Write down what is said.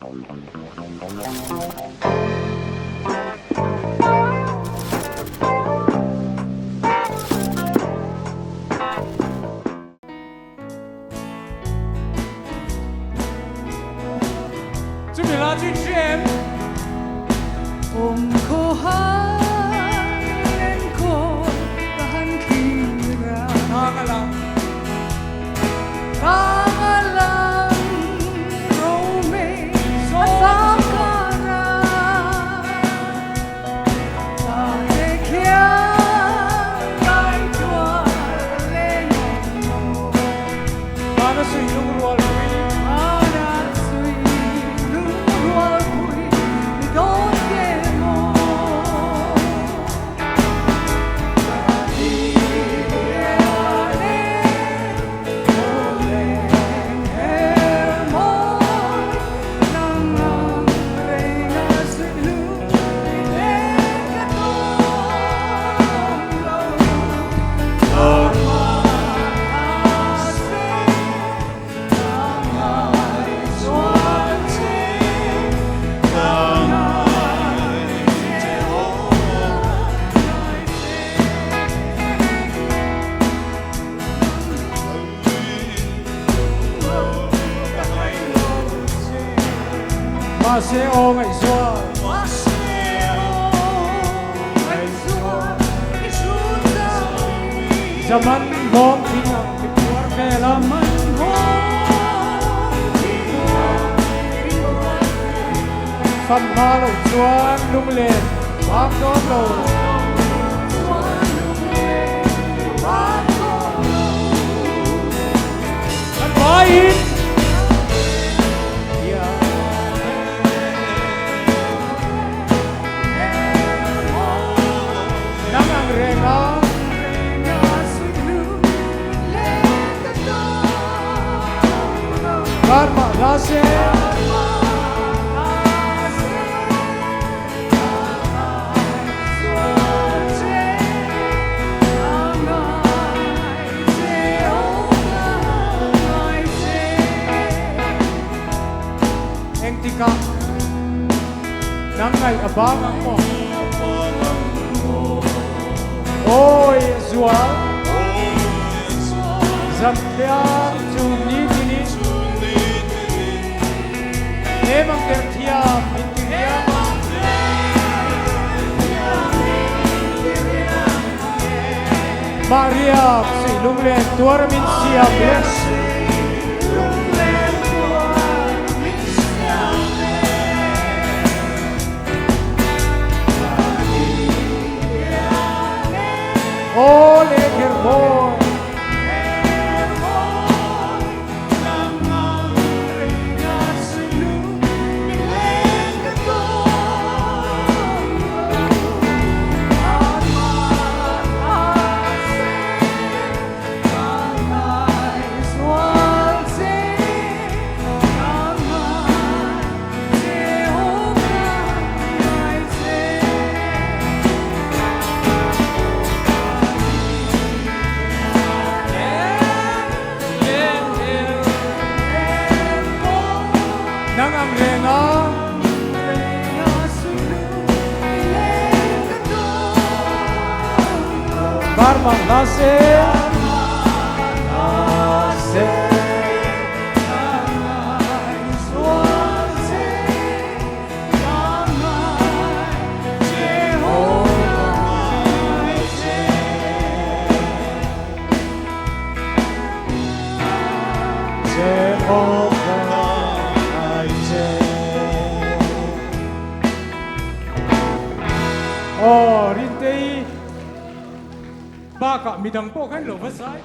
准备拉进去。Maseo ngày xưa zaman bom tinggal di luar kelaman San Malo Chuan lung lên bám đón lầu Anh phải in Karma Lase Eng tika Nangay abangan mo Oy Zua Zampiang Junitini Emang tertiam interiam Maria si lunglen tuar min siap yes Ole Gerboy Nang ang renga Karma Lase Oh, rintay baka midang po kan lo masay